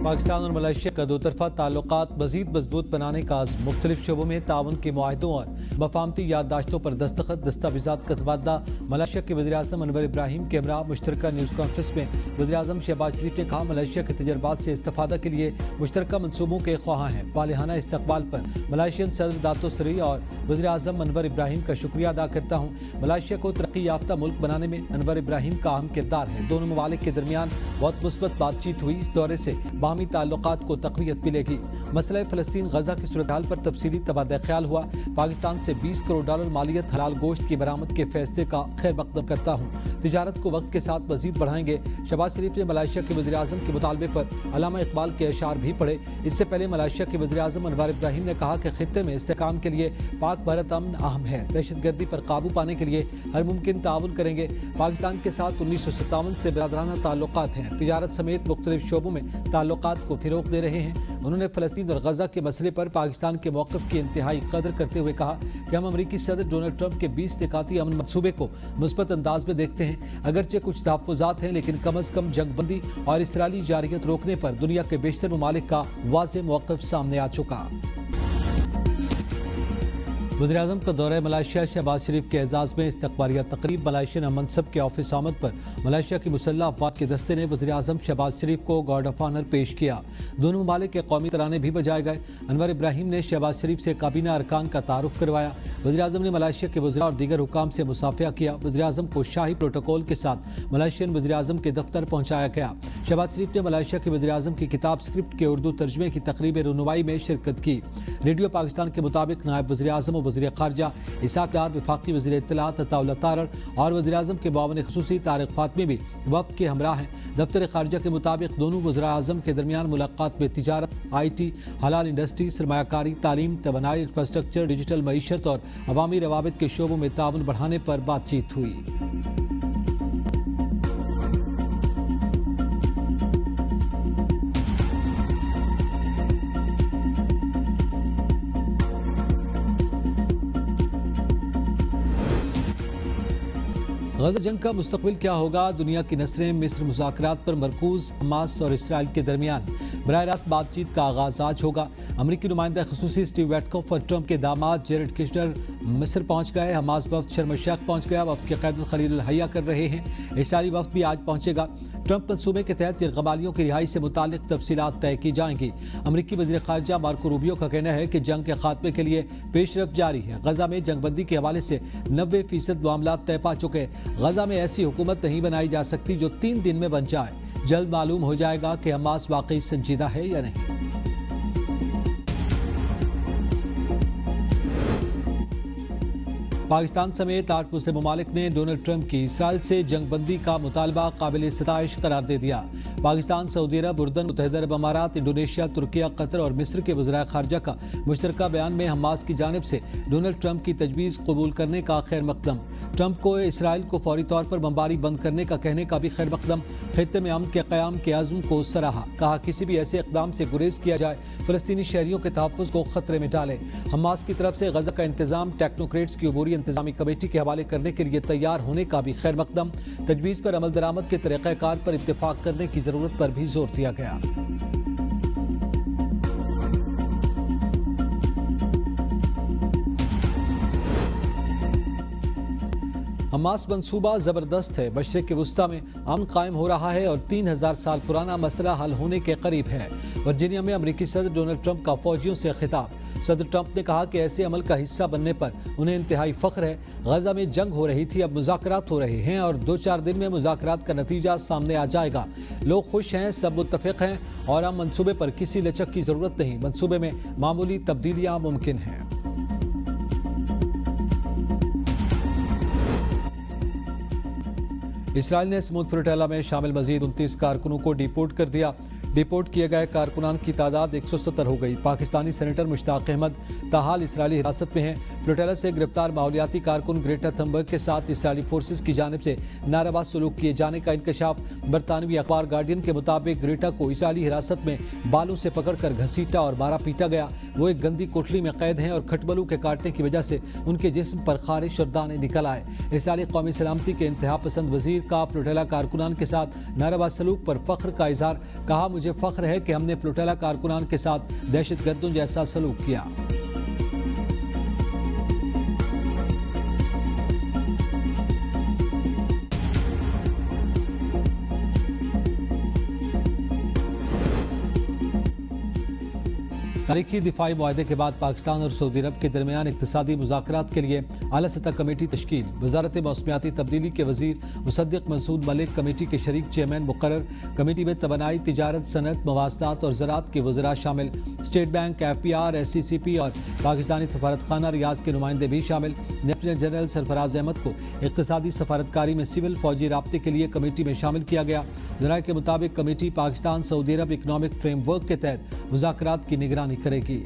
पाकिस्तान और मलेशिया का दो तरफा ताल्लुकात मज़ीद मजबूत बनाने का आज़म, मुख्तलिफ शोबों में ताउन के मुआहदों और मफाहमती याददाश्तों पर दस्तखत, दस्तावेज़ात का तबादला। मलेशिया के वज़ीर-ए-आज़म अनवर इब्राहिम के हमरा मुश्तरका न्यूज़ कॉन्फ्रेंस में वज़ीर-ए-आज़म शहबाज शरीफ ने कहा, मलेशिया के तजर्बात से इस्तिफ़ादा के लिए मुश्तरका मनसूबों के ख्वाहां हैं। फालिहाना इस्तकबाल पर मलेशियन सदर दातो सरी और वज़ीर-ए-आज़म अनवर इब्राहिम का शुक्रिया अदा करता हूँ। मलेशिया को तरक्की याफ्ता मुल्क बनाने में अनवर इब्राहिम का अहम किरदार है। दोनों ममालिक के दरमियान बहुत मुस्बत बातचीत हुई। इस दौरे से बाहमी ताल्लुकात को तक़वियत मिलेगी। मसला फ़लस्तीन गजा की सूरत हाल पर तफसीली तबादला ख्याल हुआ। पाकिस्तान से $20 करोड़ मालियत हलाल गोश्त की बरामद के फैसले का खैर मकदम करता हूँ। तिजारत को वक्त के साथ मजीद बढ़ाएंगे। शहबाज शरीफ ने मलेशिया के वज़ीर-ए-आज़म के मुतालबे पर अल्लामा इकबाल के अशार भी पढ़े। इससे पहले मलेशिया के वज़ीर-ए-आज़म अनवर इब्राहिम ने कहा कि खित्ते में इस्तेहकाम के लिए पाक भारत अमन अहम है। दहशतगर्दी पर काबू पाने के लिए हर मुमकिन ताउन करेंगे। पाकिस्तान के साथ 1957 से बिरादराना ताल्लुकात हैं। तिजारत समेत मुख्तलिफ शोबों में ताल्लुकात को फ़रोग़ दे रहे हैं। उन्होंने फ़लस्तीन और गजा के मसले पर पाकिस्तान के मौक़िफ़ की इंतहाई कदर करते हुए कहा कि हम अमरीकी सदर डोनाल्ड ट्रंप के 20 निकाती अमन मंसूबे को मुस्बत अंदाज में देखते हैं। अगरचे कुछ तहफ़्फ़ुज़ात हैं, लेकिन कम अज़ कम जंगबंदी और इसराइली जारियत रोकने पर दुनिया के बेशतर ममालिक का वाज़ेह मौक़िफ़ सामने आ चुका। वज़ीर-ए-आज़म का दौरा मलेशिया। शहबाज शरीफ के एजाज़ में इस्तक़बालिया तक़रीब। मलेशियन मनसब के ऑफिस आमद पर मलेशिया की मुसल्लह अफ़वाज के दस्ते ने वज़ीर-ए-आज़म शहबाज शरीफ को गार्ड ऑफ ऑनर पेश किया। दोनों ममालिक के कौमी तराने भी बजाए गए। अनवर इब्राहिम ने शहबाज शरीफ से काबीना अरकान का तारुफ करवाया। वज़ीर-ए-आज़म ने मलेशिया के वज़रा और दीगर हुकाम से मुसाफ़िया किया। वज़ीर-ए-आज़म को शाही प्रोटोकॉल के साथ मलेशियन वज़ीर-ए-आज़म के दफ्तर पहुँचाया गया। शहबाज शरीफ ने मलेशिया के वज़ीर-ए-आज़म की किताब स्क्रिप्ट के उर्दू तर्जमे की तकरीब रुनवाई में शिरकत की। रेडियो पाकिस्तान के मुताबिक नायब वज़ीर-ए-आज़म और वज़ीर ख़ारजा इसाक डार, वफाकी वज़ीर इत्तलात अताउल्लाह तारड़ और वज़ीर-ए-आज़म के मुआविन ख़ुसूसी तारिक फ़ातमी भी वफ़द के हमरा हैं। दफ्तर ख़ारजा के मुताबिक दोनों वज़ीर-ए-आज़म के दरमियान मुलाकात में तिजारत, IT, हलाल इंडस्ट्री, सरमायाकारी, तालीम, तवानाई, इंफ्रास्ट्रक्चर, डिजिटल मईशत और अवामी रवाबित के शोबों में ताउन बढ़ाने पर बातचीत हुई। गजा जंग का मुस्तकबिल क्या होगा? दुनिया की नसरें मिस्र मुज़ाकरात पर मरकूज। हमास और इसराइल के दरमियान बराह रास्त बातचीत का आगाज आज होगा। अमरीकी नुमाइंदा खसूसी स्टीव वेटकॉफ और ट्रंप के दामाद जेरेड किशनर मिस्र पहुंच गए। हमास वफ्द शर्म अल शेख पहुंच गया। वफ्द की क़यादत खलील अल हैया कर रहे हैं। इसराइली वफ्द भी आज पहुंचेगा। ट्रंप मंसूबे के तहत यरग़बालियों की रिहाई से मुताल्लिक़ तफसीलात तय की जाएंगी। अमरीकी वज़ीर ख़ारजा मार्को रूबियो का कहना है कि जंग के खात्मे के लिए पेशरफ्त जारी है। गजा में जंगबंदी के हवाले से 90% मामलात तय पा चुके। गजा में ऐसी हुकूमत नहीं बनाई जा सकती जो 3 दिन में बन जाए। जल्द मालूम हो जाएगा कि हमास वाकई संजीदा है या नहीं। पाकिस्तान समेत 8 मुस्लिम ममालिक ने डोनाल्ड ट्रंप की इसराइल से जंगबंदी का मुतालबा काबिल सताइश करार दे दिया। पाकिस्तान, सऊदी अरब, उर्दन, मुत्तहिदा अरब अमारात, इंडोनेशिया, तुर्किया, कतर और मिस्र के वज़राए ख़ारजा का मुश्तरका बयान में हमास की जानिब से डोनाल्ड ट्रंप की तजवीज़ कबूल करने का खैर मकदम। ट्रंप को इसराइल को फौरी तौर पर बमबारी बंद करने का कहने का भी खैर मकदम। खित्ते में अमन के क़याम के आज़म को सराहा। कहा किसी भी ऐसे इक़दाम से गुरेज किया जाए फ़लस्तीनी शहरियों के तहफ़्फ़ुज़ को ख़तरे में डाले। हमास की तरफ से गजा का इंतज़ाम टेक्नोक्रेट्स की अबूरी इंतज़ामी कमेटी के हवाले करने के लिए तैयार होने का भी खैर मकदम। तजवीज़ पर अमल दरामद के तरीक़ाकार पर इत्तेफ़ाक करने की ज़रूरत पर भी जोर दिया गया। हमास मंसूबा ज़बरदस्त है। मशरिक़ के वुस्ता में अमन कायम हो रहा है और 3000 साल पुराना मसला हल होने के करीब है। वर्जीनिया में अमरीकी सदर डोनाल्ड ट्रंप का फौजियों से खिताब। सदर ट्रंप ने कहा कि ऐसे अमल का हिस्सा बनने पर उन्हें इंतहाई फ़ख्र है। गजा में जंग हो रही थी, अब मुज़ाकरात हो रहे हैं और 2-4 दिन में मुज़ाकरात का नतीजा सामने आ जाएगा। लोग खुश हैं, सब मुत्तफ़िक़ हैं और अब मंसूबे पर किसी लचक की ज़रूरत नहीं। मंसूबे में मामूली तब्दीलियाँ मुमकिन हैं। इसराइल ने स्मूथ फ्लोटिला में शामिल मजीद 29 कारकुनों को डिपोर्ट कर दिया। डिपोर्ट किए गए कारकुनान की तादाद 170 हो गई। पाकिस्तानी सेनेटर मुश्ताक अहमद ताहाल इसराइली हिरासत में हैं। فلوٹیلا سے گرفتار ماحولیاتی کارکن گریٹا تھمبرگ کے ساتھ اسرائیلی فورسز کی جانب سے ناروا سلوک کیے جانے کا انکشاف۔ برطانوی اخبار گارڈین کے مطابق گریٹا کو اسرائیلی حراست میں بالوں سے پکڑ کر گھسیٹا اور مارا پیٹا گیا۔ وہ ایک گندی کوٹلی میں قید ہیں اور کھٹملوں کے کاٹنے کی وجہ سے ان کے جسم پر خارش اور دانے نکل آئے۔ اسرائیلی قومی سلامتی کے انتہا پسند وزیر کا فلوٹیلا کارکنان کے ساتھ ناروا سلوک پر فخر کا اظہار۔ کہا، مجھے فخر ہے کہ ہم نے فلوٹیلا کارکنان کے ساتھ دہشت گردوں جیسا سلوک کیا۔ تاریخی دفاعی معاہدے کے بعد پاکستان اور سعودی عرب کے درمیان اقتصادی مذاکرات کے لیے اعلیٰ سطح کمیٹی تشکیل۔ وزارت موسمیاتی تبدیلی کے وزیر مصدق مسعود ملک کمیٹی کے شریک چیئرمین مقرر۔ کمیٹی میں توانائی، تجارت، صنعت، مواصلات اور زراعت کے وزراء شامل۔ اسٹیٹ بینک، FPR، SCCP اور پاکستانی سفارت خانہ ریاض کے نمائندے بھی شامل۔ لیفٹیننٹ جنرل سرفراز احمد کو اقتصادی سفارتکاری میں سول فوجی رابطے کے لیے کمیٹی میں شامل کیا گیا۔ ذرائع کے مطابق کمیٹی پاکستان سعودی عرب اکنامک فریم ورک کے تحت مذاکرات کی نگرانی کرے گی۔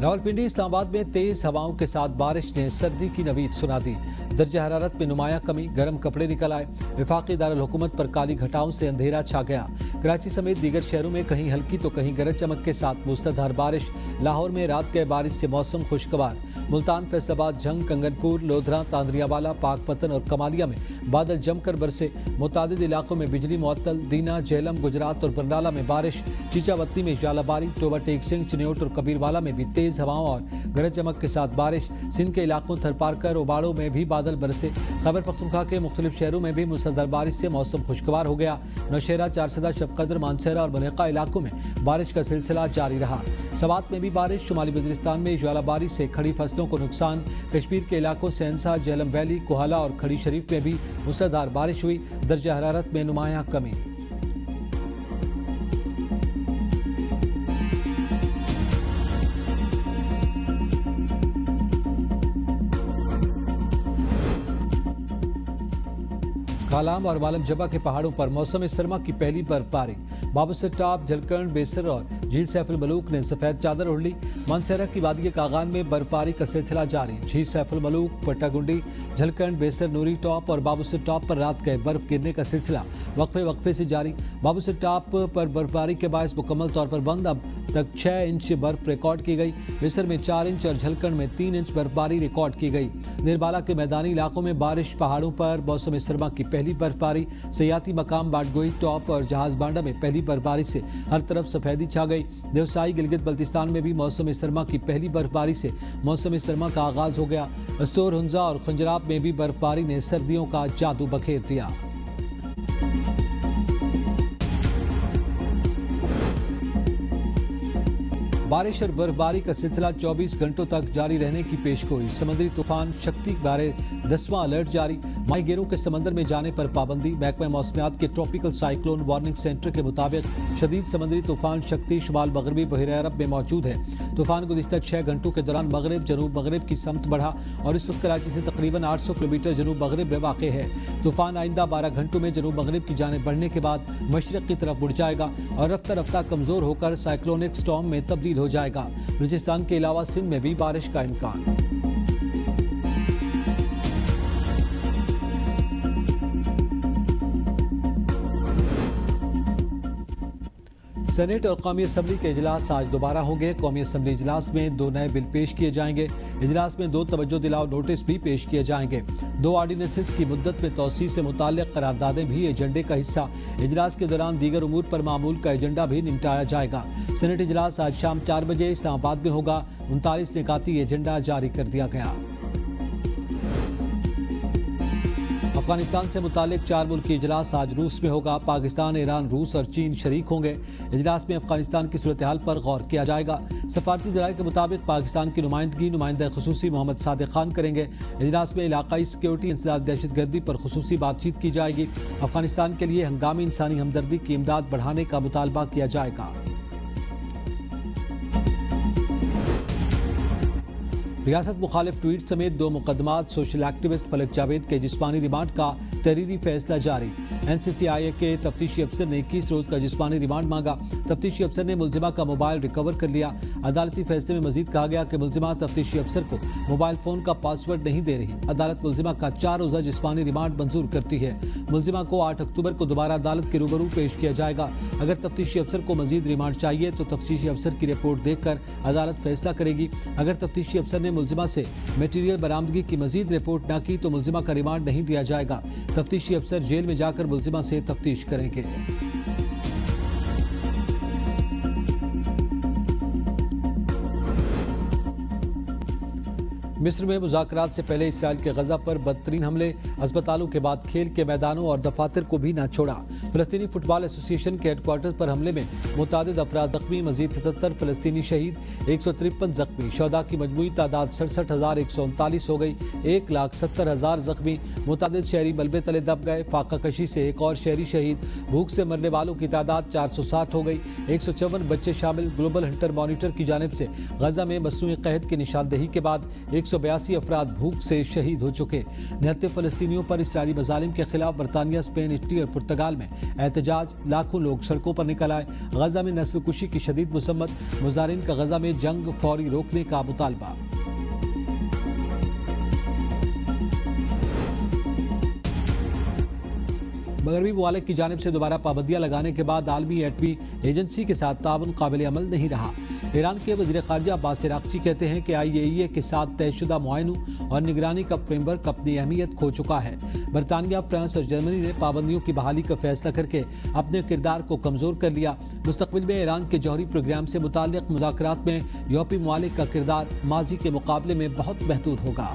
راولپنڈی، اسلام آباد میں تیز ہواؤں کے ساتھ بارش نے سردی کی نوید سنا دی۔ درجہ حرارت میں نمایاں کمی، گرم کپڑے نکل آئے۔ وفاقی دارالحکومت پر کالی گھٹاؤں سے اندھیرا چھا گیا۔ کراچی سمیت دیگر شہروں میں کہیں ہلکی تو کہیں گرج چمک کے ساتھ موسلادھار بارش۔ لاہور میں رات گئے بارش سے موسم خوشگوار۔ ملتان، فیصل آباد، جھنگ، کنگن پور، لودھراں، تاندریا والا، پاک پتن اور کمالیہ میں بادل جم کر برسے۔ متعدد علاقوں میں بجلی معطل۔ دینا، جہلم، گجرات اور برنالہ میں بارش۔ چیچا وطنی میں ژالہ باری۔ ٹوبہ ٹیک سنگھ، چنیوٹ اور کبیر والا میں بھی تیز ہواؤں اور گرج چمک کے ساتھ بارش۔ سندھ کے علاقوں تھرپارکر، اوباڑوں میں بھی بادل برسے۔ خیبر پختونخوا کے مختلف شہروں میں بھی موسلادھار بارش سے موسم خوشگوار ہو گیا۔ نوشہرہ، چارسدہ، شب قدر، مانسہرہ اور بنیقہ علاقوں میں بارش کا سلسلہ جاری رہا۔ سوات میں بھی بارش۔ شمالی وزیرستان میں ژالہ باری سے کھڑی فصلوں کو نقصان۔ کشمیر کے علاقوں سہنسا، جہلم ویلی، کوہالہ اور کھڑی شریف میں بھی موسلادھار بارش ہوئی۔ درجہ حرارت میں نمایاں کمی۔ کالام اور معلم جبہ کے پہاڑوں پر موسم سرما کی پہلی برف باری۔ بابوسر ٹاپ، جھلکرن، بیسر اور جھیل سیف الملوک نے سفید چادر اوڑھ لی۔ مانسہرہ کی وادی کاغان میں برف باری کا سلسلہ جاری۔ جھیل سیف الملوک، پٹا گنڈی، جھلکرن، بیسر، نوری ٹاپ اور بابوسر ٹاپ پر رات گئے برف گرنے کا سلسلہ وقفے سے جاری۔ بابوسر ٹاپ پر برف باری کے باعث مکمل طور پر بند۔ اب تک 6 انچ برف ریکارڈ کی گئی۔ بیسر میں 4 انچ اور جھلکرن میں 3 انچ برف باری ریکارڈ کی گئی۔ نربالا کے میدانی علاقوں میں بارش۔ پہاڑوں پر موسم سرما کی پہلی برف باری۔ سیاحتی مقام باٹگوئی ٹاپ اور جہاز بانڈا میں پہلی برف باری سے ہر طرف سفیدی چھا گئی۔ دیوسائی، گلگت بلتستان میں بھی موسم سرما کی پہلی برف باری سے موسم سرما کا آغاز ہو گیا۔ استور، ہنزا اور خنجراب میں بھی برف باری نے سردیوں کا جادو بکھیر دیا۔ بارش اور برف باری کا سلسلہ 24 گھنٹوں تک جاری رہنے کی پیشگوئی۔ سمندری طوفان شکتی بارے 10واں الرٹ جاری۔ ماہی گیروں کے سمندر میں جانے پر پابندی۔ محکمہ موسمیات کے ٹراپیکل سائیکلون وارننگ سینٹر کے مطابق شدید سمندری طوفان شکتی شمال مغربی بحیرہ عرب میں موجود ہے۔ طوفان گزشتہ 6 گھنٹوں کے دوران مغرب جنوب مغرب کی سمت بڑھا اور اس وقت کراچی سے تقریباً 800 کلومیٹر جنوب مغرب میں واقع ہے۔ طوفان آئندہ 12 گھنٹوں میں جنوب مغرب کی جانب بڑھنے کے بعد مشرق کی طرف مڑ جائے گا اور رفتہ رفتہ کمزور ہو کر سائیکلونک سٹارم میں تبدیل ہو جائے گا۔ بلوچستان کے علاوہ سندھ میں بھی بارش کا امکان۔ سینیٹ اور قومی اسمبلی کے اجلاس آج دوبارہ ہوں گے۔ قومی اسمبلی اجلاس میں 2 نئے بل پیش کیے جائیں گے۔ اجلاس میں 2 توجہ دلاؤ نوٹس بھی پیش کیے جائیں گے۔ 2 آرڈیننسز کی مدت میں توسیع سے متعلق قراردادیں بھی ایجنڈے کا حصہ۔ اجلاس کے دوران دیگر امور پر معمول کا ایجنڈا بھی نمٹایا جائے گا۔ سینیٹ اجلاس آج شام 4 بجے اسلام آباد میں ہوگا۔ 39 نکاتی ایجنڈا جاری کر دیا گیا۔ افغانستان سے متعلق 4 ملکی اجلاس آج روس میں ہوگا۔ پاکستان، ایران، روس اور چین شریک ہوں گے۔ اجلاس میں افغانستان کی صورتحال پر غور کیا جائے گا۔ سفارتی ذرائع کے مطابق پاکستان کی نمائندگی نمائندہ خصوصی محمد صادق خان کریں گے۔ اجلاس میں علاقائی سیکیورٹی، انسداد، دہشت گردی پر خصوصی بات چیت کی جائے گی۔ افغانستان کے لیے ہنگامی انسانی ہمدردی کی امداد بڑھانے کا مطالبہ کیا جائے گا۔ रियासत मुखालिफ ट्वीट समेत 2 मुकदमात। सोशल एक्टिविस्ट फलक जावेद के जिस्मानी रिमांड का तहरीरी फैसला जारी। NCCIA के तफ्तीशी अफसर ने 21 रोज का जिस्मानी रिमांड मांगा। तफ्तीशी अफसर ने मुलजिमा का मोबाइल रिकवर कर लिया। अदालती फैसले में मजीद कहा गया कि मुलजिमा तफ्तीशी अफसर को मोबाइल फोन का पासवर्ड नहीं दे रही। अदालत मुलजिमा का 4 रोजा जिस्मानी रिमांड मंजूर करती है। मुलजिमा को 8 अक्टूबर को दोबारा अदालत के रूबरू पेश किया जाएगा। अगर तफ्तीशी अफसर को मजीद रिमांड चाहिए तो तफ्तीशी अफसर की रिपोर्ट देखकर अदालत फैसला करेगी। अगर तफ्तीशी अफसर ने मुलजिमा से मटीरियल बरामदगी की मजीद रिपोर्ट न की तो मुलजिमा का रिमांड नहीं दिया जाएगा। तफ्तीशी अफसर जेल में जाकर मुलजिमा से तफ्तीश करेंगे। मिस्र में मुज़ाकरात से पहले इसराइल के गजा पर बदतरीन हमले, अस्पतालों के बाद खेल के मैदानों और दफातर को भी न छोड़ा। फ़लस्तीनी फुटबॉल एसोसिएशन के हेडक्वार्टर पर हमले में मुतादिद अफराद जख्मी, मजीद 77 फ़लस्तीनी शहीद, 153 जख्मी। शहदा की मजमूई तादाद 67,139 हो गई। 1,70,000 जख्मी। मुतादिद शहरी मलबे तले दब गए। फाका कशी से एक और शहरी शहीद। भूख से मरने वालों की तादाद 460 हो गई। 154 बच्चे शामिल। ग्लोबल हंटर मॉनिटर की जानिब से गजा में मसनूई कहत की निशानदेही के बाद 182 अफराद भूख से शहीद हो चुके। 79 फ़लस्तीनियों पर इसराइली मज़ालिम के खिलाफ बरतानिया, स्पेन, इटली और पुर्तगाल में एहतजाज। लाखों लोग सड़कों पर निकल आए। गजा में नस्ल कुशी की शदीद मुसम्मत। मुजारिन का गजा में जंग फौरी रोकने का मुतालबा। मगरबी ममालिक की जानिब से दोबारा पाबंदियां लगाने के बाद आलमी एटमी एजेंसी के साथ ताउन काबिल अमल नहीं रहा। ईरान के वज़ीर ख़ारजा अब्बास अराग़ची कहते हैं कि IAEA के साथ तयशुदा मुआयनों और निगरानी का फ्रेमवर्क अपनी अहमियत खो चुका है। बरतानिया, फ्रांस और जर्मनी ने पाबंदियों की बहाली का फैसला करके अपने किरदार को कमज़ोर कर लिया। मुस्तक़बिल में ईरान के जौहरी प्रोग्राम से मुताल्लिक़ मुज़ाकरात में यूरोपी ममालिक का किरदार माजी के मुकाबले में बहुत महदूद होगा।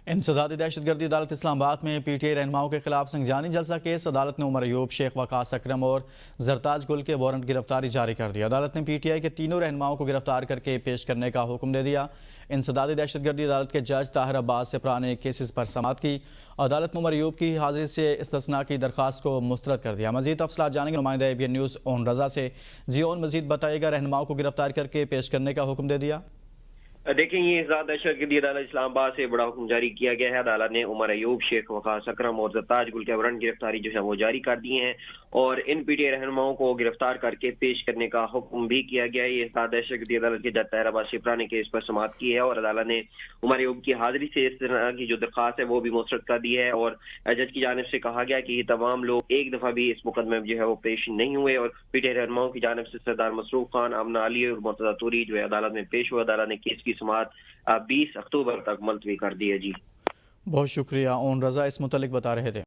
इंसदादी दहशतगर्दी अदालत इस्लामाबाद में PTI रहनुमाओं के खिलाफ संजानी जलसा केस। अदालत ने उमर अयूब, शेख वकास अकरम और जरताज गुल के वारंट गिरफ्तारी जारी कर दिया। अदालत ने PTI के तीनों रहनुमाओं को गिरफ्तार करके पेश करने का हुक्म दे दिया। इंसदादी दहशतगर्दी अदालत के जज ताहिर अब्बास सिपरा ने केसेस पर समाअत की। अदालत ने उमर अयूब की हाजिरी से इस्तिस्ना की दरख्वास्त को मुस्तरद कर दिया। मजीद तफसीलात जानेंगे नुमाइंदा ABN न्यूज़ ओन रजा से। जी ओन, मजीद बताइएगा, रहनुमाओं को गिरफ्तार करके पेश करने का हुक्म दे दिया। देखिए, ये दहशतगर्दी अदालत इस्लामाबाद से बड़ा हुक्म जारी किया गया है। अदालत ने उमर अयूब, शेख वकास अकरम और जरताज गुल के वारंट गिरफ्तारी जो है वो जारी कर दिए हैं और इन PTI रहनुमाओं को गिरफ्तार करके पेश करने का हुक्म भी किया गया है। ये दहशतगर्दी अदालत के जज ताहिर अब्बास सिपरा ने केस पर समाअत की है और अदालत ने उमर अयूब की हाजिरी से इस तरह की जो दरख्वास्त है वो भी मुस्तरद कर दी है और जज की जानिब से कहा गया कि ये तमाम लोग एक दफा भी इस मुकदमे में जो है वो पेश नहीं हुए और PTI रहनुमाओं की जानिब से सरदार मसरूफ खान, आमना अली और मुर्तजा तूरी जो है अदालत में पेश हुए। अदालत ने केस की समाअत 20 अक्टूबर तक मुलतवी कर दी है। जी बहुत शुक्रिया ओन रजा, इस मुतल्लिक बता रहे थे।